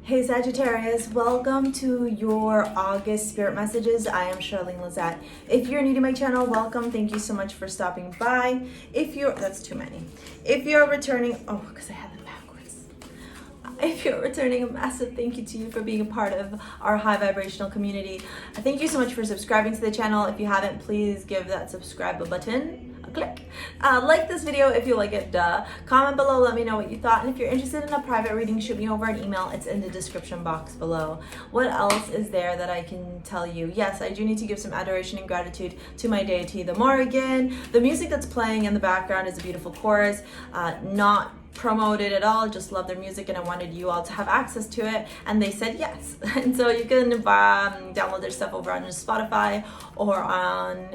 Hey Sagittarius, welcome to your August spirit messages. I am Charlene Lazette. If you're new to my channel, welcome. Thank you so much for stopping by. That's too many. If you're returning, because I had them backwards. If you're returning, a massive thank you to you for being a part of our high vibrational community. Thank you so much for subscribing to the channel. If you haven't, please give that subscribe button a click. Like this video if you like it, comment below, let me know what you thought, and if you're interested in a private reading, shoot me over an email. It's in the description box below. What else is there that I can tell you? Yes, I do need to give some adoration and gratitude to my deity, the Morrigan. The music that's playing in the background is a beautiful chorus, not promoted at all, just love their music, and I wanted you all to have access to it, and they said yes. And so you can download their stuff over on Spotify or on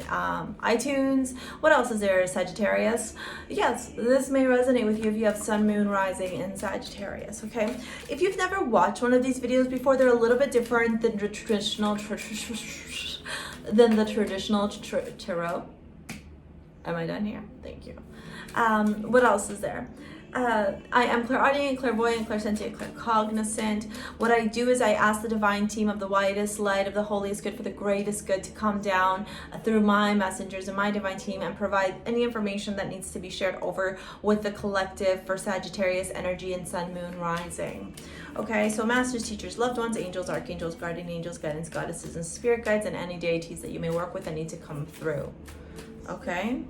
iTunes. What else is there, Sagittarius? Yes, this may resonate with you if you have Sun, Moon, Rising in Sagittarius, okay? If you've never watched one of these videos before, they're a little bit different than the traditional tarot. Am I done here? Thank you. What else is there? I am Clairaudient, Clairvoyant, Clairsentient, Claircognizant. What I do is I ask the divine team of the widest light of the holiest good for the greatest good to come down through my messengers and my divine team and provide any information that needs to be shared over with the collective for Sagittarius energy and Sun, Moon, Rising. Okay, so masters, teachers, loved ones, angels, archangels, guardian angels, guidance goddesses, and spirit guides, and any deities that you may work with that need to come through. Okay?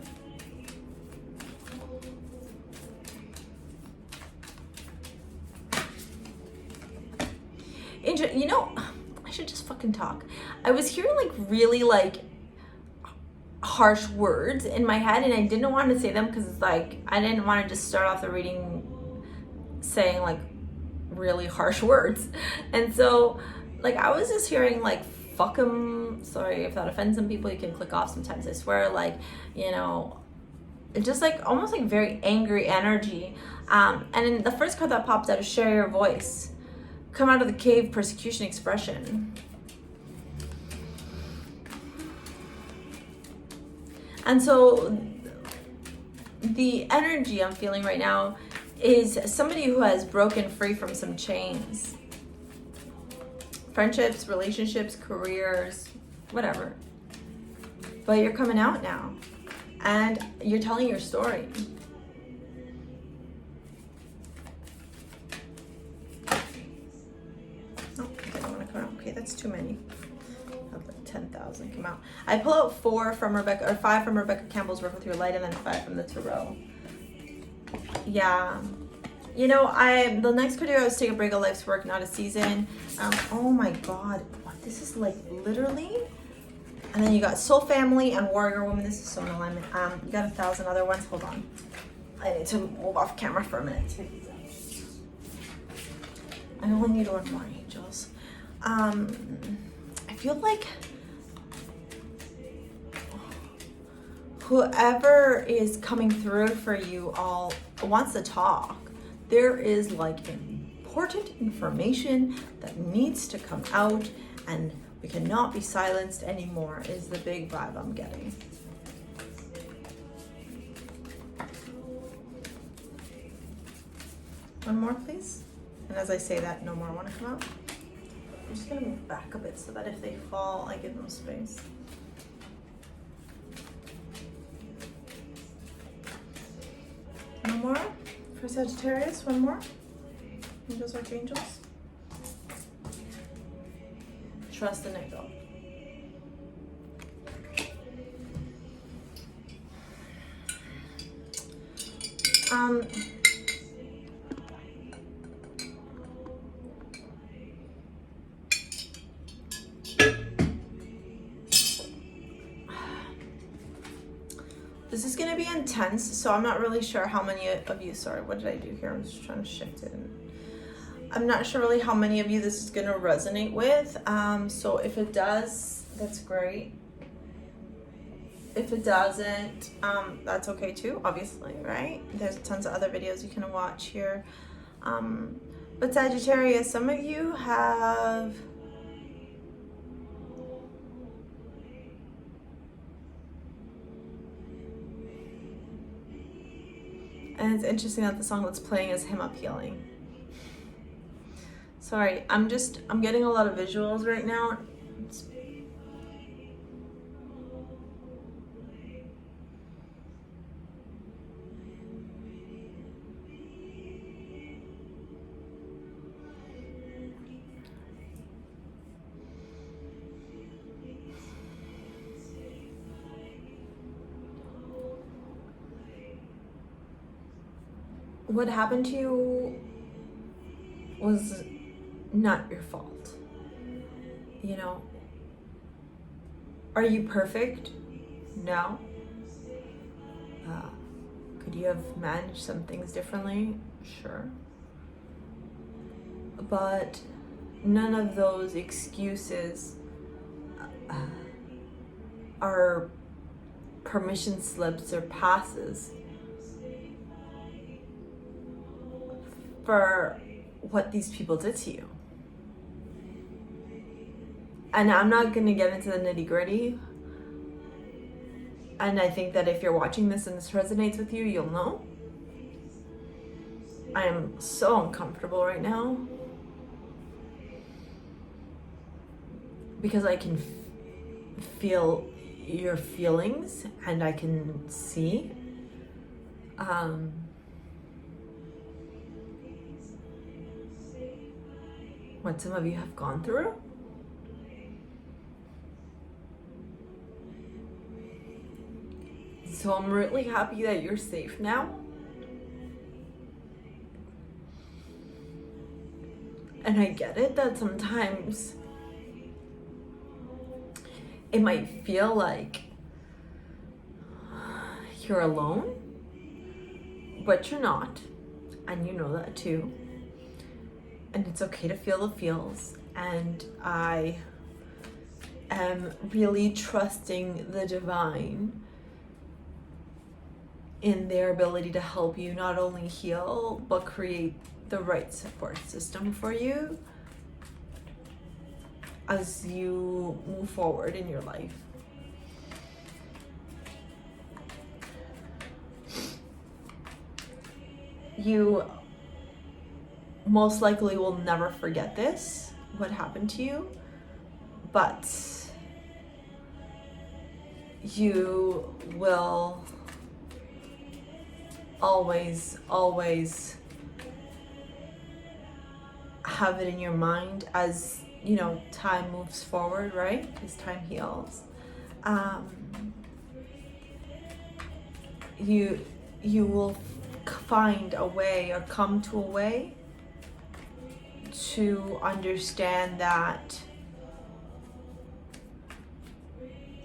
You know, I should just fucking talk. I was hearing really harsh words in my head, and I didn't want to say them because it's I didn't want to just start off the reading saying really harsh words. And so I was just hearing fuck them. Sorry if that offends some people, you can click off sometimes, I swear. It's just almost very angry energy. And then the first card that pops out is share your voice. Come out of the cave, persecution, expression. And so the energy I'm feeling right now is somebody who has broken free from some chains. Friendships, relationships, careers, whatever. But you're coming out now and you're telling your story. Okay, that's too many. I'll put 10,000 come out. I pull out 5 from Rebecca Campbell's Work with Your Light, and then 5 from the Tarot. Yeah. You know, the next card I was Take a Break, a Life's Work, Not a Season. Oh my God. This is literally. And then you got Soul Family and Warrior Woman. This is so in alignment. You got 1,000 other ones. Hold on. I need to move off camera for a minute. I only need one more, angels. I feel like whoever is coming through for you all wants to talk. There is important information that needs to come out, and we cannot be silenced anymore is the big vibe I'm getting. One more, please. And as I say that, no more want to come out. I'm just gonna move back a bit so that if they fall, I give them space. One more for Sagittarius, one more. Angels, archangels. Trust and let go. This is going to be intense, so I'm not really sure how many of you, sorry, what did I do here? I'm just trying to shift it. I'm not sure really how many of you this is going to resonate with. So if it does, that's great. If it doesn't, that's okay too, obviously, right? There's tons of other videos you can watch here. But Sagittarius, some of you have And it's interesting that the song that's playing is him appealing. Sorry, I'm getting a lot of visuals right now. What happened to you was not your fault. You know, are you perfect? No. Could you have managed some things differently? Sure. But none of those excuses are permission slips or passes for what these people did to you. And I'm not going to get into the nitty-gritty. And I think that if you're watching this and this resonates with you, you'll know. I am so uncomfortable right now because I can feel your feelings and I can see what some of you have gone through. So I'm really happy that you're safe now. And I get it that sometimes it might feel like you're alone, but you're not. And you know that too. And it's okay to feel the feels. And I am really trusting the divine in their ability to help you not only heal, but create the right support system for you as you move forward in your life. You most likely will never forget this, what happened to you, but you will always have it in your mind as, you know, time moves forward, right? As time heals. You will find a way or come to a way to understand that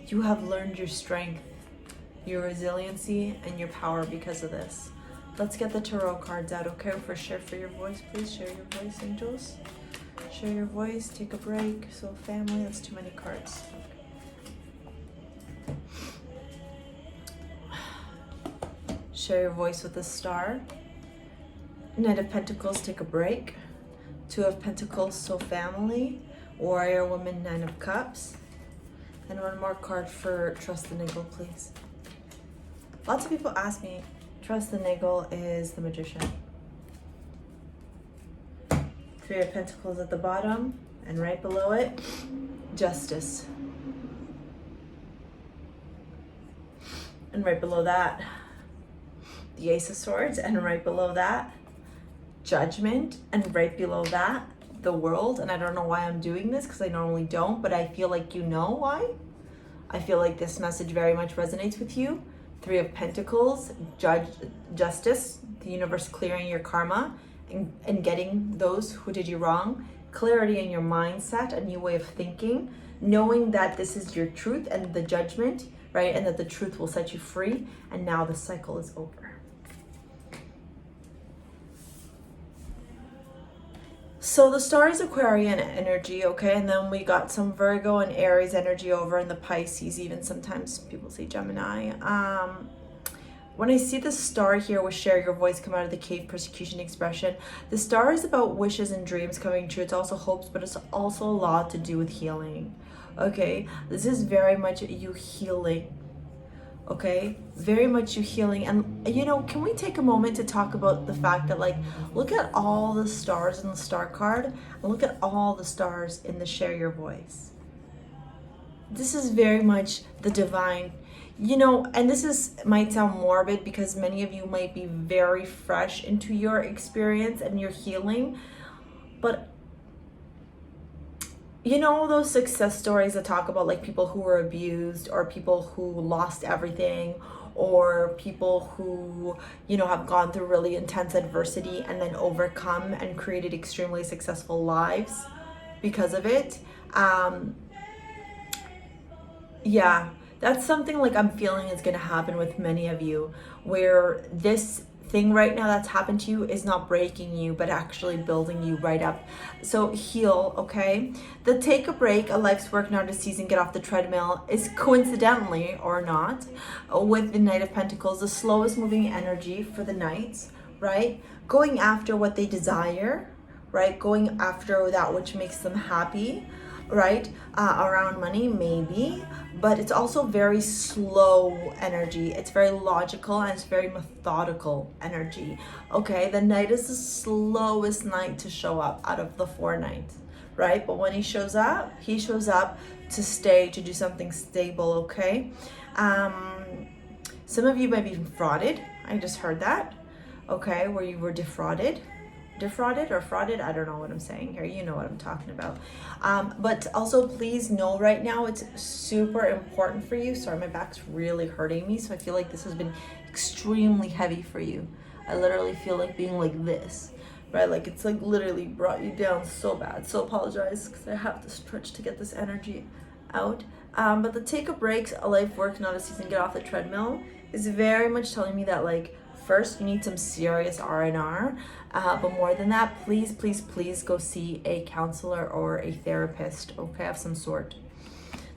you have learned your strength, your resiliency, and your power because of this. Let's get the tarot cards out, okay? Share for your voice, please. Share your voice, angels. Share your voice, take a break. So family, that's too many cards. Share your voice with the star. Knight of Pentacles, take a break. Two of Pentacles, so family. Warrior Woman, Nine of Cups. And one more card for Trust the Niggle, please. Lots of people ask me, Trust the Niggle is the Magician. Three of Pentacles at the bottom, and right below it, Justice. And right below that, the Ace of Swords, and right below that, Judgment, and right below that, the World. And I don't know why I'm doing this, because I normally don't, but I feel like you know why. I feel like this message very much resonates with you. Three of Pentacles, Justice, the universe clearing your karma and getting those who did you wrong. Clarity in your mindset, a new way of thinking, knowing that this is your truth and the judgment, right? And that the truth will set you free. And now the cycle is over. So the star is Aquarian energy, okay? And then we got some Virgo and Aries energy over in the Pisces, even sometimes people say Gemini. When I see the star here with Share Your Voice come out of the cave persecution expression, the star is about wishes and dreams coming true. It's also hopes, but it's also a lot to do with healing, okay? This is very much you healing okay? Very much you healing. And you know, can we take a moment to talk about the fact that, like, look at all the stars in the star card, and look at all the stars in the share your voice. This is very much the divine, you know, and this is might sound morbid because many of you might be very fresh into your experience and your healing, but you know those success stories that talk about like people who were abused, or people who lost everything, or people who, you know, have gone through really intense adversity and then overcome and created extremely successful lives because of it. Yeah, that's something like I'm feeling is going to happen with many of you, where this thing right now that's happened to you is not breaking you, but actually building you right up. So heal, okay? The take a break, a life's work, not a season, get off the treadmill is coincidentally or not with the Knight of Pentacles, the slowest moving energy for the Knights, right? Going after what they desire, right? Going after that which makes them happy, right? Around money, maybe, but it's also very slow energy. It's very logical and it's very methodical energy. Okay, the Knight is the slowest Knight to show up out of the 4 Knights, right? But when he shows up to stay, to do something stable. Okay, some of you might be defrauded. I just heard that. Okay, where you were defrauded or frauded, I don't know what I'm saying here, you know what I'm talking about. But also please know right now it's super important for you. Sorry, my back's really hurting me, so I feel like this has been extremely heavy for you. I literally feel like being like this, right? Like it's like literally brought you down so bad. So apologize because I have to stretch to get this energy out. But the take a break, a life work, not a season, get off the treadmill is very much telling me that, like, first you need some serious R&R, but more than that, please go see a counselor or a therapist, okay, of some sort.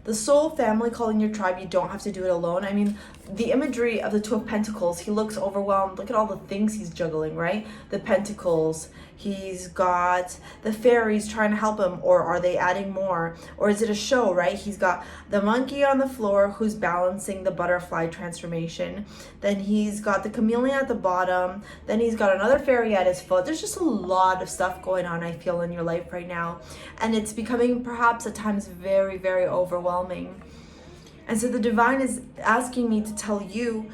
The soul family calling your tribe, you don't have to do it alone. I mean, the imagery of the 2 of Pentacles, he looks overwhelmed. Look at all the things he's juggling, right? The Pentacles, he's got the fairies trying to help him, or are they adding more? Or is it a show, right? He's got the monkey on the floor who's balancing the butterfly transformation. Then he's got the chameleon at the bottom. Then he's got another fairy at his foot. There's just a lot of stuff going on, I feel, in your life right now. And it's becoming perhaps at times very, very overwhelming. And so the divine is asking me to tell you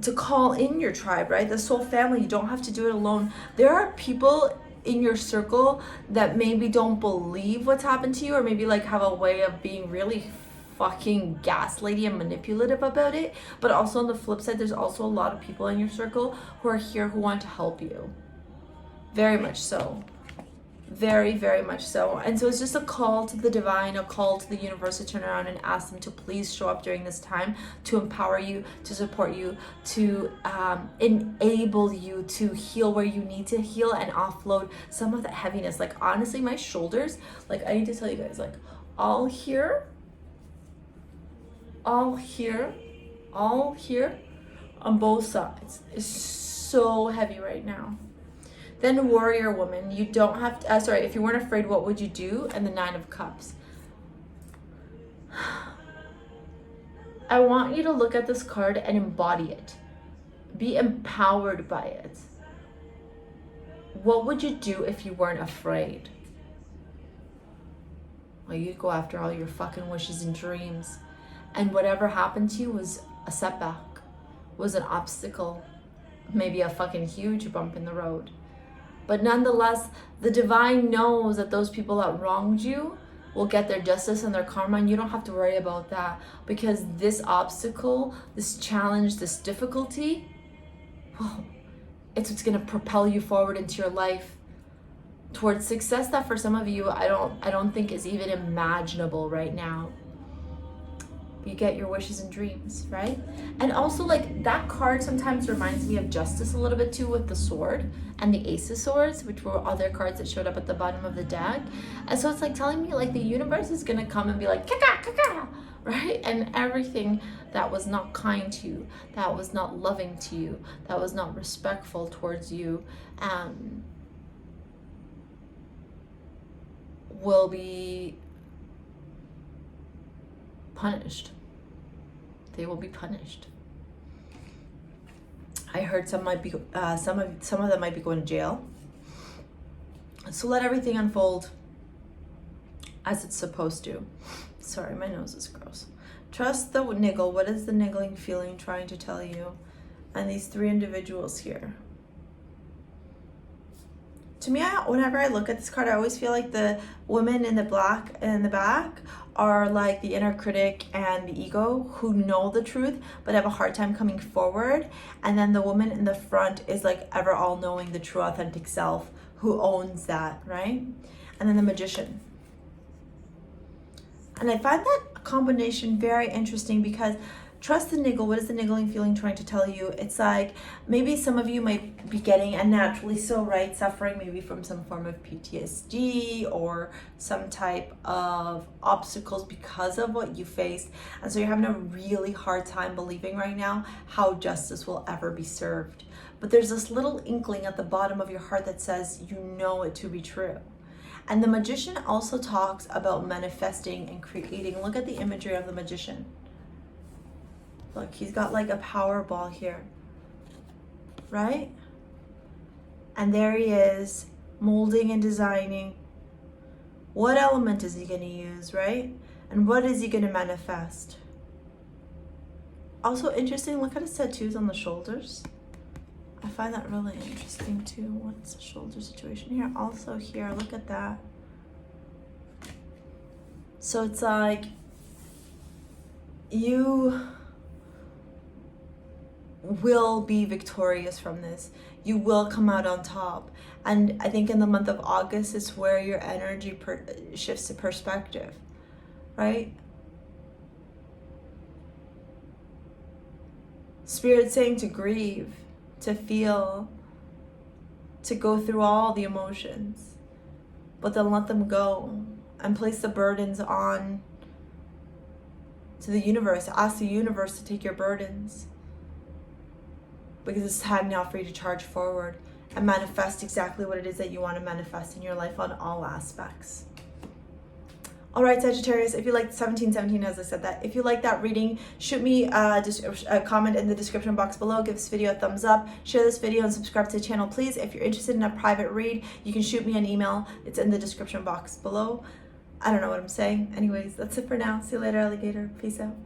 to call in your tribe, right? The soul family, you don't have to do it alone. There are people in your circle that maybe don't believe what's happened to you, or maybe like have a way of being really fucking gaslighty and manipulative about it. But also on the flip side, there's also a lot of people in your circle who are here who want to help you. Very much so. Very, very much so. And so it's just a call to the divine, a call to the universe to turn around and ask them to please show up during this time to empower you, to support you, to enable you to heal where you need to heal and offload some of that heaviness. Like, honestly, my shoulders, like, I need to tell you guys, like, all here on both sides is so heavy right now. Then warrior woman, you don't have to, if you weren't afraid, what would you do? And the 9 of Cups. I want you to look at this card and embody it. Be empowered by it. What would you do if you weren't afraid? Well, you'd go after all your fucking wishes and dreams. And whatever happened to you was a setback, was an obstacle, maybe a fucking huge bump in the road. But nonetheless, the divine knows that those people that wronged you will get their justice and their karma, and you don't have to worry about that, because this obstacle, this challenge, this difficulty, well, it's what's going to propel you forward into your life towards success that for some of you, I don't think is even imaginable right now. You get your wishes and dreams, right? And also, like, that card sometimes reminds me of justice a little bit too, with the sword and the Ace of Swords, which were other cards that showed up at the bottom of the deck. And so it's like telling me, like, the universe is gonna come and be like, kaka, kaka, right? And everything that was not kind to you, that was not loving to you, that was not respectful towards you, will be punished. They will be punished. I heard some of them might be going to jail. So let everything unfold as it's supposed to. Sorry, my nose is gross. Trust the niggle. What is the niggling feeling trying to tell you? And these three individuals here. To me, whenever I look at this card, I always feel like the women in the black in the back are like the inner critic and the ego who know the truth but have a hard time coming forward. And then the woman in the front is like ever all knowing, the true authentic self who owns that, right? And then the magician. And I find that combination very interesting because trust the niggle. What is the niggling feeling trying to tell you? It's like maybe some of you might be getting, and naturally so, right, suffering maybe from some form of PTSD or some type of obstacles because of what you faced. And so you're having a really hard time believing right now how justice will ever be served. But there's this little inkling at the bottom of your heart that says you know it to be true. And the magician also talks about manifesting and creating. Look at the imagery of the magician. Look, he's got like a power ball here, right? And there he is, molding and designing. What element is he going to use, right? And what is he going to manifest? Also interesting, look at his tattoos on the shoulders. I find that really interesting too. What's the shoulder situation here? Also here, look at that. So it's like you will be victorious from this. You will come out on top. And I think in the month of August is where your energy shifts to perspective, right? Spirit saying to grieve, to feel, to go through all the emotions, but then let them go and place the burdens on to the universe. Ask the universe to take your burdens, because it's time now for you to charge forward and manifest exactly what it is that you want to manifest in your life on all aspects. All right, Sagittarius, if you like 1717, as I said that, if you like that reading, shoot me a comment in the description box below. Give this video a thumbs up, share this video, and subscribe to the channel, please. If you're interested in a private read, you can shoot me an email. It's in the description box below. I don't know what I'm saying. Anyways, that's it for now. See you later, alligator. Peace out.